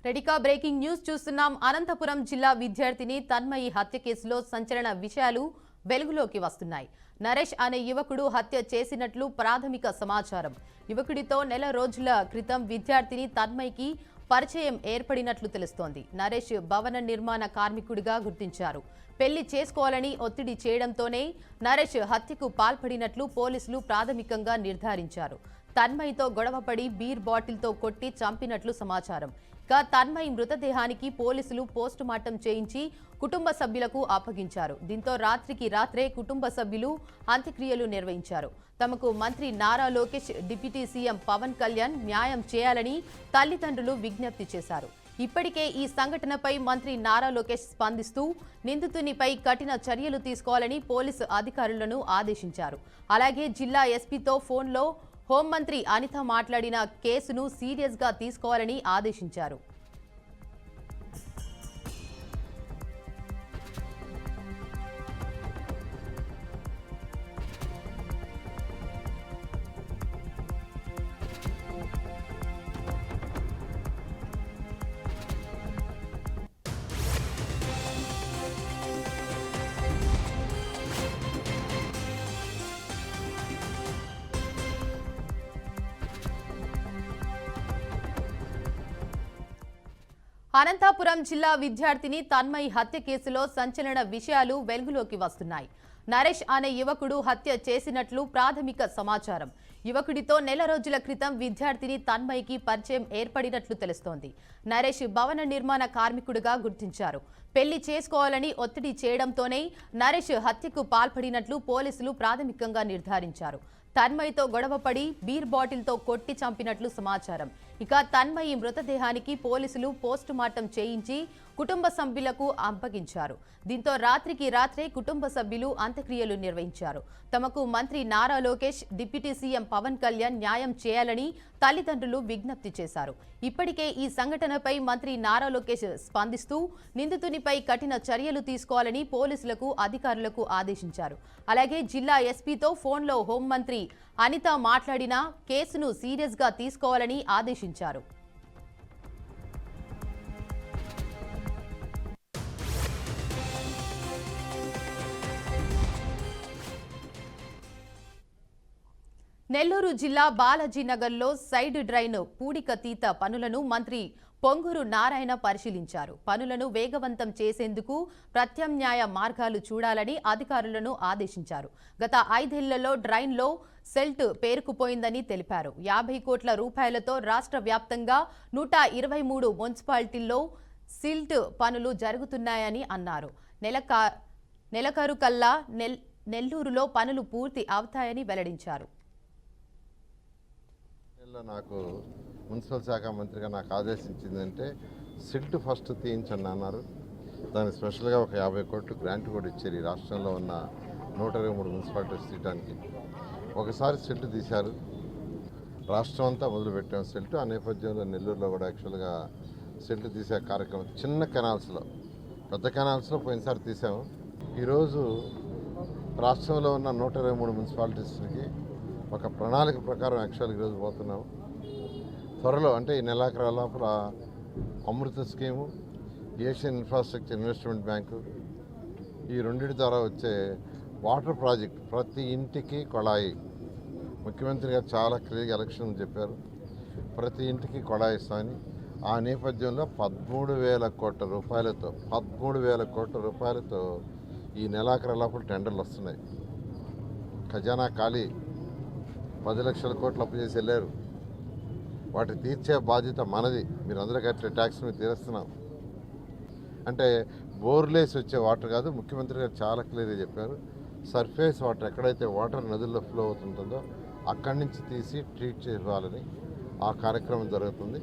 రెడికా breaking news చూస్తున్నాం. అనంతపురం జిల్లా విద్యార్థిని తన్మయి హత్య కేసులో సంచలన విషయాలు వెలుగులోకి వస్తున్నాయి. నరేష్ అనే యువకుడు హత్య చేసినట్లు ప్రాథమిక సమాచారం. యువకుడితో నెల రోజుల క్రితం విద్యార్థిని తన్మయికి పరిచయం ఏర్పడినట్లు తెలుస్తోంది. నరేష్ భవన నిర్మాణ కార్మికుడిగా గుర్తించారు. పెళ్లి చేసుకోవాలని ఒత్తిడి చేయడంతోనే నరేష్ హత్యకు పాల్పడినట్లు పోలీసులు ప్రాథమికంగా నిర్ధారించారు. తన్మయితో గొడవపడి బీర్ బాటిల్తో కొట్టి చంపినట్లు సమాచారం. ఇక తన్మయి మృతదేహానికి పోలీసులు పోస్టుమార్టం చేయించి కుటుంబ సభ్యులకు అప్పగించారు. దీంతో రాత్రికి రాత్రే కుటుంబ సభ్యులు అంత్యక్రియలు నిర్వహించారు. తమకు మంత్రి నారా లోకేష్, డిప్యూటీ సీఎం పవన్ కళ్యాణ్ న్యాయం చేయాలని తల్లిదండ్రులు విజ్ఞప్తి చేశారు. ఇప్పటికే ఈ సంఘటనపై మంత్రి నారా లోకేష్ స్పందిస్తూ నిందితునిపై కఠిన చర్యలు తీసుకోవాలని పోలీసు అధికారులను ఆదేశించారు. అలాగే జిల్లా ఎస్పీతో ఫోన్లో హోంమంత్రి అనిత మాట్లాడిన కేసును సీరియస్గా తీసుకోవాలని ఆదేశించారు. అనంతపురం జిల్లా విద్యార్థిని తన్మయి హత్య కేసులో సంచలన విషయాలు వెలుగులోకి వస్తున్నాయి. నరేష్ అనే యువకుడు హత్య చేసినట్లు ప్రాథమిక సమాచారం. యువకుడితో నెల రోజుల క్రితం విద్యార్థిని తన్మయికి పరిచయం ఏర్పడినట్లు తెలుస్తోంది. నరేష్ భవన నిర్మాణ కార్మికుడిగా గుర్తించారు. పెళ్లి చేసుకోవాలని ఒత్తిడి చేయడంతోనే నరేష్ హత్యకు పాల్పడినట్లు పోలీసులు ప్రాథమికంగా నిర్ధారించారు. తన్మయితో గొడవపడి బీర్ బాటిల్తో కొట్టి చంపినట్లు సమాచారం. ఇక తన్మయి మృతదేహానికి పోలీసులు పోస్టుమార్టం చేయించి కుటుంబ సభ్యులకు అప్పగించారు. దీంతో రాత్రికి రాత్రే కుటుంబ సభ్యులు అంత్యక్రియలు నిర్వహించారు. తమకు మంత్రి నారా లోకేష్, డిప్యూటీ సీఎం పవన్ కళ్యాణ్ న్యాయం చేయాలని తల్లిదండ్రులు విజ్ఞప్తి చేశారు. ఇప్పటికే ఈ సంఘటనపై మంత్రి నారా లోకేష్ స్పందిస్తూ నిందితునిపై కఠిన చర్యలు తీసుకోవాలని పోలీసులకు అధికారులకు ఆదేశించారు. అలాగే జిల్లా ఎస్పీతో ఫోన్లో హోంమంత్రి అనిత మాట్లాడిన కేసును సీరియస్గా తీసుకోవాలని ఆదేశించారు. నెల్లూరు జిల్లా బాలాజీనగర్లో సైడ్ డ్రైన్ పూడికతీత పనులను మంత్రి పొంగూరు నారాయణ పరిశీలించారు. పనులను వేగవంతం చేసేందుకు ప్రత్యామ్నాయ మార్గాలు చూడాలని అధికారులను ఆదేశించారు. గత 5 ఏళ్లలో డ్రైన్లో సెల్ట్ పేరుకుపోయిందని తెలిపారు. 50 కోట్ల రూపాయలతో రాష్ట్ర వ్యాప్తంగా 123 మున్సిపాలిటీల్లో సిల్ట్ పనులు జరుగుతున్నాయని అన్నారు. నెలకరు కల్లా నెల్లూరులో పనులు పూర్తి అవుతాయని వెల్లడించారు. నాకు మున్సిపల్ శాఖ మంత్రిగా నాకు ఆదేశించిందంటే సిల్ట్ ఫస్ట్ తీయించండి అన్నారు. దానికి స్పెషల్గా ఒక 50 కోట్లు గ్రాంట్ కూడా ఇచ్చారు. ఈ రాష్ట్రంలో ఉన్న 123 మున్సిపాలిటీస్ తీయడానికి ఒకసారి సిల్ట్ తీశారు. రాష్ట్రం అంతా మొదలుపెట్టాం సిల్ట్. ఆ నేపథ్యంలో నెల్లూరులో కూడా యాక్చువల్గా సిల్ట్ తీసే కార్యక్రమం చిన్న కెనాల్స్లో, పెద్ద కెనాల్స్లో పోయినసారి తీసాము. ఈరోజు రాష్ట్రంలో ఉన్న 123 మున్సిపాలిటీస్కి ఒక ప్రణాళిక ప్రకారం యాక్చువల్గా ఈరోజు పోతున్నాము. త్వరలో అంటే ఈ నెలాఖరు లోపల Amrut scheme, Asian infrastructure investment bank, ఈ రెండింటి ద్వారా వచ్చే వాటర్ ప్రాజెక్ట్ ప్రతి ఇంటికి కొళాయి. ముఖ్యమంత్రి గారు చాలా క్లియర్గా ఎలక్షన్ చెప్పారు, ప్రతి ఇంటికి కొళాయి ఇస్తామని. ఆ నేపథ్యంలో 13,000 కోట్ల రూపాయలతో ఈ నెలాఖరు లోపల టెండర్లు వస్తున్నాయి. ఖజానా ఖాళీ, 10 లక్షల కోట్లు అప్పు చేసి వెళ్ళారు. వాటి తీర్చే బాధ్యత మనది. మీరు అందరూ కట్టే ట్యాక్స్ మీద తీరుస్తున్నాం. అంటే బోర్లేసి వచ్చే వాటర్ కాదు. ముఖ్యమంత్రి గారు చాలా క్లియర్గా చెప్పారు, సర్ఫేస్ వాటర్ ఎక్కడైతే వాటర్ నదుల్లో ఫ్లో అవుతుంటుందో అక్కడి నుంచి తీసి ట్రీట్ చేయాలని ఆ కార్యక్రమం జరుగుతుంది.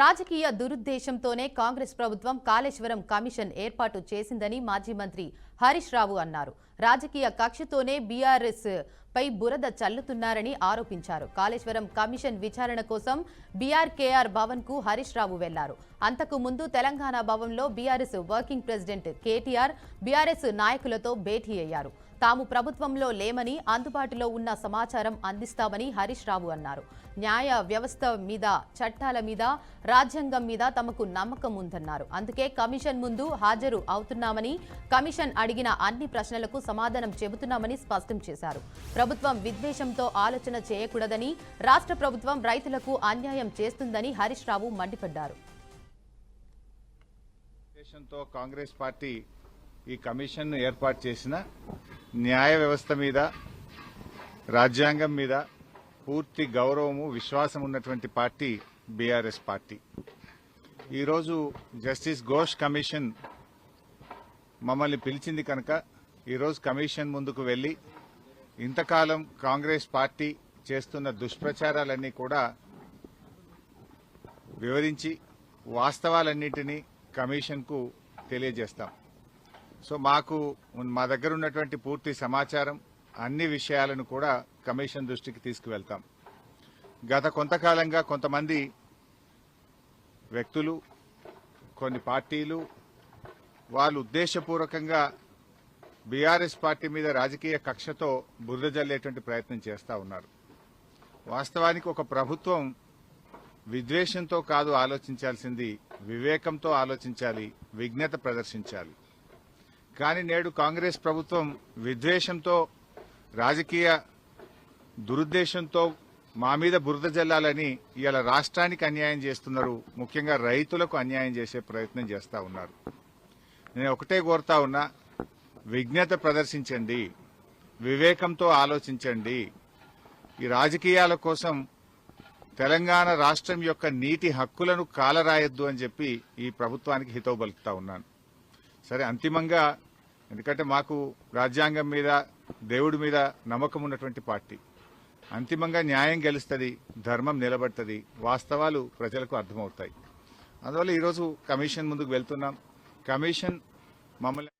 రాజకీయ దురుద్దేశంతోనే కాంగ్రెస్ ప్రభుత్వం కాళేశ్వరం కమిషన్ ఏర్పాటు చేసిందని మాజీ మంత్రి హరీష్ రావు అన్నారు. రాజకీయ కక్షతోనే బీఆర్ఎస్ పై బురద చల్లుతున్నారని ఆరోపించారు. కాళేశ్వరం కమిషన్ విచారణ కోసం బీఆర్కేఆర్ భవన్ కు హరీష్ రావు వెళ్లారు. అంతకు ముందు తెలంగాణ భవన్లో BRS working president KTR BRS నాయకులతో భేటీ అయ్యారు. తాము ప్రభుత్వంలో లేమని, అందుబాటులో ఉన్న సమాచారం అందిస్తామని హరీష్ రావు అన్నారు. న్యాయ వ్యవస్థ మీద, చట్టాల మీద, రాజ్యాంగం మీద తమకు నమ్మకం ఉందన్నారు. అందుకే కమిషన్ ముందు హాజరు అవుతున్నామని, కమిషన్ అడిగిన అన్ని ప్రశ్నలకు సమాధానం చెబుతున్నామని స్పష్టం చేశారు. ప్రభుత్వం విద్వేషంతో ఆలోచన చేయకూడదని, రాష్ట్ర ప్రభుత్వం రైతులకు అన్యాయం చేస్తుందని హరీష్ రావు మండిపడ్డారు. కాంగ్రెస్ పార్టీ ఈ కమిషన్ ఏర్పాటు చేసిన న్యాయ వ్యవస్థ మీద, రాజ్యాంగం మీద పూర్తి గౌరవము, విశ్వాసం ఉన్నటువంటి పార్టీ బీఆర్ఎస్ పార్టీ. ఈరోజు జస్టిస్ ఘోష్ కమిషన్ మమ్మల్ని పిలిచింది కనుక ఈరోజు కమిషన్ ముందుకు వెళ్లి ఇంతకాలం కాంగ్రెస్ పార్టీ చేస్తున్న దుష్ప్రచారాలన్నీ కూడా వివరించి వాస్తవాలన్నింటినీ కమిషన్కు తెలియజేస్తాం. సో మా దగ్గర ఉన్నటువంటి పూర్తి సమాచారం, అన్ని విషయాలను కూడా కమిషన్ దృష్టికి తీసుకువెళ్తాం. గత కొంతకాలంగా కొంతమంది వ్యక్తులు, కొన్ని పార్టీలు వాళ్ళు ఉద్దేశపూర్వకంగా బీఆర్ఎస్ పార్టీ మీద రాజకీయ కక్షతో బురద జల్లేటువంటి ప్రయత్నం చేస్తూ ఉన్నారు. వాస్తవానికి ఒక ప్రభుత్వం విద్వేషంతో కాదు ఆలోచించాల్సింది, వివేకంతో ఆలోచించాలి, విజ్ఞత ప్రదర్శించాలి. కానీ నేడు కాంగ్రెస్ ప్రభుత్వం విద్వేషంతో, రాజకీయ దురుద్దేశంతో మా మీద బురద జల్లాలని ఇవాళ రాష్ట్రానికి అన్యాయం చేస్తున్నారు. ముఖ్యంగా రైతులకు అన్యాయం చేసే ప్రయత్నం చేస్తూ ఉన్నారు. నేను ఒకటే కోరుతా ఉన్నా, విజ్ఞత ప్రదర్శించండి, వివేకంతో ఆలోచించండి. ఈ రాజకీయాల కోసం తెలంగాణ రాష్ట్రం యొక్క నీటి హక్కులను కాలరాయొద్దు అని చెప్పి ఈ ప్రభుత్వానికి హితవు పలుకుతా ఉన్నాను. సరే, అంతిమంగా ఎందుకంటే మాకు రాజ్యాంగం మీద, దేవుడి మీద నమ్మకం ఉన్నటువంటి పార్టీ, అంతిమంగా న్యాయం గెలుస్తుంది, ధర్మం నిలబడుతుంది, వాస్తవాలు ప్రజలకు అర్థమవుతాయి. అందువల్ల ఈరోజు కమిషన్ ముందుకు వెళ్తున్నాం. కమిషన్ మమ్మల్ని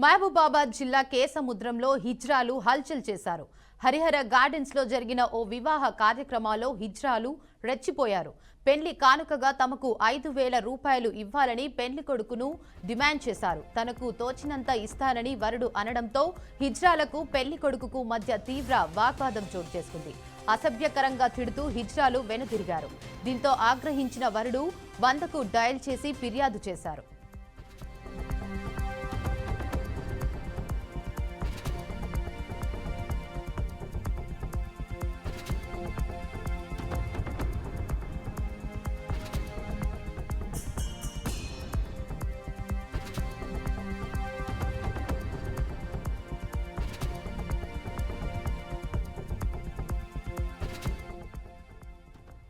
మహబూబాబాద్ జిల్లా కేసముద్రంలో హిజ్రాలు హల్చల్ చేశారు. హరిహర గార్డెన్స్ లో జరిగిన ఓ వివాహ కార్యక్రమాల్లో హిజ్రాలు రెచ్చిపోయారు. పెండ్లి కానుకగా తమకు 5,000 రూపాయలు ఇవ్వాలని పెండ్లి కొడుకును డిమాండ్ చేశారు. తనకు తోచినంత ఇస్తానని వరుడు అనడంతో హిజ్రాలకు పెళ్లి కొడుకుకు మధ్య తీవ్ర వాగ్వాదం చోటు చేసుకుంది. అసభ్యకరంగా తిడుతూ హిజ్రాలు వెనుదిరిగారు. దీంతో ఆగ్రహించిన వరుడు 100కు డయల్ చేసి ఫిర్యాదు చేశారు.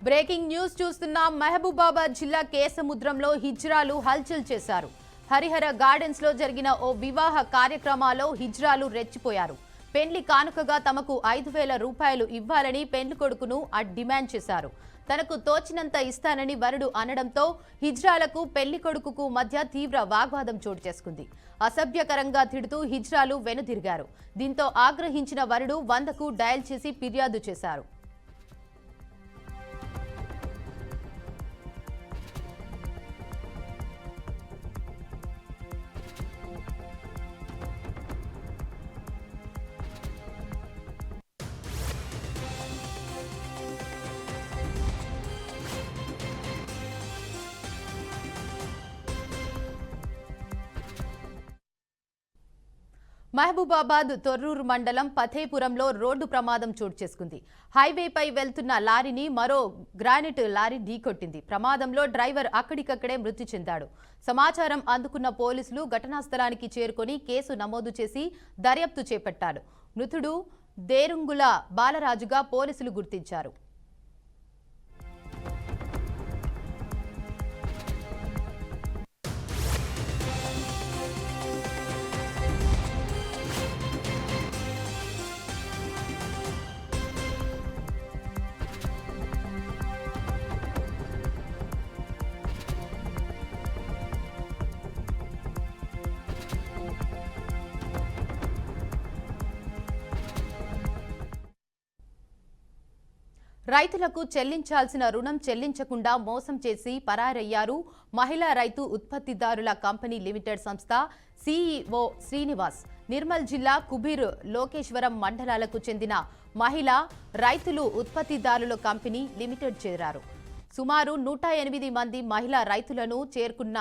బ్రేకింగ్ న్యూస్ చూస్తున్నాం. మహబూబాబాద్ జిల్లా కేసముద్రంలో హిజ్రాలు హల్చల్ చేశారు. హరిహర గార్డెన్స్ లో జరిగిన ఓ వివాహ కార్యక్రమాల్లో హిజ్రాలు రెచ్చిపోయారు. పెండ్లి కానుకగా తమకు 5,000 రూపాయలు ఇవ్వాలని పెండ్లి కొడుకును డిమాండ్ చేశారు. తనకు తోచినంత ఇస్తానని వరుడు అనడంతో హిజ్రాలకు పెళ్లి కొడుకుకు మధ్య తీవ్ర వాగ్వాదం చోటు చేసుకుంది. అసభ్యకరంగా తిడుతూ హిజ్రాలు వెనుదిరిగారు. దీంతో ఆగ్రహించిన వరుడు 100కు డయల్ చేసి ఫిర్యాదు చేశారు. మహబూబాబాద్ తొర్రూరు మండలం పథేపురంలో రోడ్డు ప్రమాదం చోటు చేసుకుంది. హైవేపై వెళ్తున్న లారీని మరో గ్రానైట్ లారీ ఢీకొట్టింది. ప్రమాదంలో డ్రైవర్ అక్కడికక్కడే మృతి చెందాడు. సమాచారం అందుకున్న పోలీసులు ఘటనా స్థలానికి చేరుకొని కేసు నమోదు చేసి దర్యాప్తు చేపట్టారు. మృతుడు దేరుంగుల బాలరాజుగా పోలీసులు గుర్తించారు. రైతులకు చెల్లించాల్సిన రుణం చెల్లించకుండా మోసం చేసి పరారయ్యారు మహిళా రైతు ఉత్పత్తిదారుల కంపెనీ లిమిటెడ్ సంస్థ సీఈఓ శ్రీనివాస్. నిర్మల్ జిల్లా కుబీర్ లోకేశ్వరం మండలాలకు చెందిన మహిళా రైతులు ఉత్పత్తిదారుల కంపెనీ లిమిటెడ్ చేరారు. సుమారు 108 మంది మహిళా రైతులను చేరుకున్న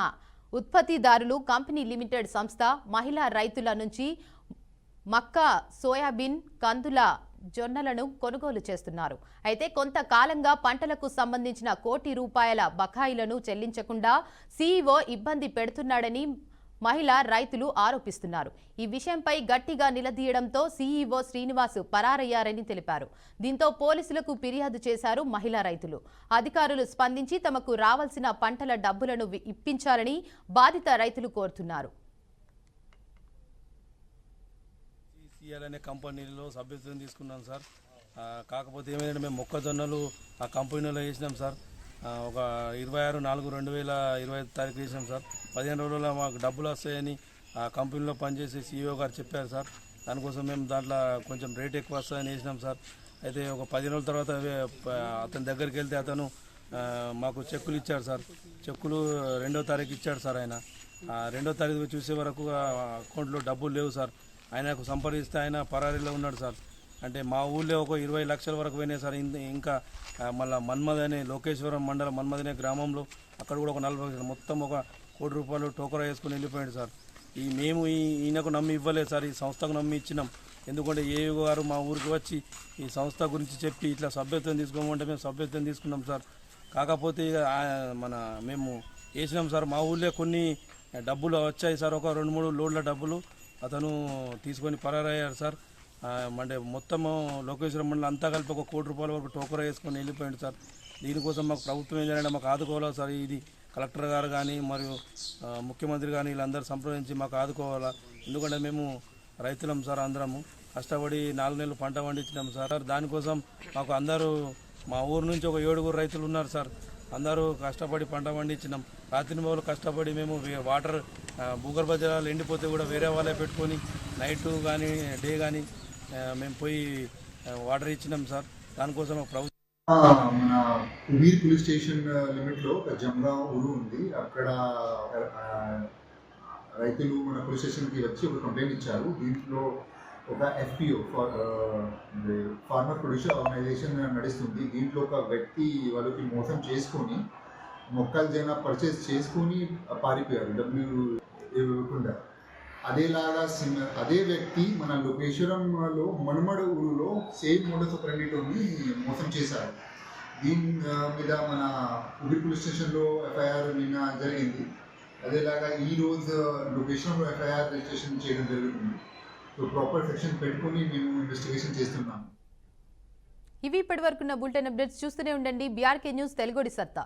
ఉత్పత్తిదారులు కంపెనీ లిమిటెడ్ సంస్థ మహిళా రైతుల నుంచి మక్కా, సోయాబీన్, కందుల, జొన్నలను కొనుగోలు చేస్తున్నారు. అయితే కొంతకాలంగా పంటలకు సంబంధించిన ₹1 కోటి బకాయిలను చెల్లించకుండా సీఈఓ ఇబ్బంది పెడుతున్నాడని మహిళా రైతులు ఆరోపిస్తున్నారు. ఈ విషయంపై గట్టిగా నిలదీయడంతో సీఈఓ శ్రీనివాస్ పరారయ్యారని తెలిపారు. దీంతో పోలీసులకు ఫిర్యాదు చేశారు మహిళా రైతులు. అధికారులు స్పందించి తమకు రావాల్సిన పంటల డబ్బులను ఇప్పించాలని బాధిత రైతులు కోరుతున్నారు. సిఎల్ అనే కంపెనీలో సభ్యత్వం తీసుకున్నాం సార్. కాకపోతే ఏమైందంటే మేము మొక్కజొన్నలు ఆ కంపెనీలో వేసినాం సార్. ఒక 26/4/2025 వేసినాం సార్. 15 రోజుల్లో మాకు డబ్బులు వస్తాయని ఆ కంపెనీలో పనిచేసే సీఈఓ గారు చెప్పారు సార్. దానికోసం మేము దాంట్లో కొంచెం రేట్ ఎక్కువ వస్తాయని వేసినాం సార్. అయితే ఒక 10 రోజుల తర్వాత అతని దగ్గరికి వెళ్తే అతను మాకు చెక్కులు ఇచ్చాడు సార్. చెక్కులు 2వ తారీఖు ఇచ్చాడు సార్. ఆయన 2వ తారీఖు చూసే వరకు అకౌంట్లో డబ్బులు లేవు సార్. ఆయనకు సంప్రదిస్తే ఆయన పరారీలో ఉన్నాడు సార్. అంటే మా ఊళ్ళో ఒక 20 లక్షల వరకు పోయినాయి సార్. ఇంకా మళ్ళీ మన్మద్ అనే లోకేశ్వరం మండలం మన్మద్ అనే గ్రామంలో అక్కడ కూడా ఒక 40 లక్షలు, మొత్తం ఒక ₹1 కోటి టోకరా వేసుకుని వెళ్ళిపోయాడు సార్. మేము ఈయనకు నమ్మి ఇవ్వలేదు సార్. ఈ సంస్థకు నమ్మి ఇచ్చినాం. ఎందుకంటే ఏయూ గారు మా ఊరికి వచ్చి ఈ సంస్థ గురించి చెప్పి ఇట్లా సభ్యత్వం తీసుకోమంటే మేము సభ్యత్వం తీసుకున్నాం సార్. కాకపోతే మేము వేసినాం సార్. మా ఊళ్ళో కొన్ని డబ్బులు వచ్చాయి సార్. ఒక 2-3 లోడ్ల డబ్బులు అతను తీసుకొని పరారయ్యారు సార్. అంటే మొత్తము లోకేశ్వరం మండలం అంతా కలిపి ఒక ₹1 కోటి వరకు టోకరా వేసుకొని వెళ్ళిపోయాడు సార్. దీనికోసం మాకు ప్రభుత్వం ఏం చేయాలంటే మాకు ఆదుకోవాలా సార్. ఇది కలెక్టర్ గారు కానీ మరియు ముఖ్యమంత్రి కానీ వీళ్ళందరూ సంప్రదించి మాకు ఆదుకోవాలా. ఎందుకంటే మేము రైతులం సార్. అందరము కష్టపడి 4 నెలలు పంట పండించినాం సార్. దానికోసం మాకు అందరూ మా ఊరు నుంచి ఒక 7 రైతులు ఉన్నారు సార్. అందరూ కష్టపడి పంట పండించినాం. రాత్రింబవళ్ళు కష్టపడి మేము వాటర్ భూగర్భ జలాలు ఎండిపోతే కూడా వేరే వాళ్ళే పెట్టుకొని నైట్ కానీ డే కానీ మేము పోయి వాటర్ ఇచ్చినాం సార్. దానికోసం ప్రభుత్వం మన కుబీర్ పోలీస్ స్టేషన్ లిమిట్లో ఒక జమ్రా ఊరు ఉంది. అక్కడ రైతులు మన పోలీస్ స్టేషన్కి వచ్చి ఒక కంప్లైంట్ ఇచ్చారు. దీంట్లో ఒక ఎఫ్పిఓ ఫార్మర్ ప్రొడ్యూసర్ ఆర్గనైజేషన్ నడుస్తుంది. దీంట్లో ఒక వ్యక్తి వాళ్ళకి మోసం చేసుకొని మొక్కజొన్న పర్చేస్ చేసుకొని పారిపోయారు డబ్బులు ఇవ్వకుండా. అదే వ్యక్తి మన లోకేశ్వరంలో మనుమడ ఊరులో సేమ్ మోడస్ ఆపరెండితోని మోసం చేశారు. దీని మీద మన కుబీర్ పోలీస్ స్టేషన్లో ఎఫ్ఐఆర్ నిన్న జరిగింది. అదేలాగా ఈరోజు లోకేశ్వరంలో ఎఫ్ఐఆర్ రిజిస్ట్రేషన్ చేయడం జరుగుతుంది. సో ప్రాపర్ సెక్షన్ పెట్టుకొని మేము ఇన్వెస్టిగేషన్ చేస్తున్నాం. ఇవి ఇప్పటివరకున్న బులెటిన్ అప్డేట్స్. చూస్తూనే ఉండండి బీఆర్కే న్యూస్ తెలుగుడి సత్తా.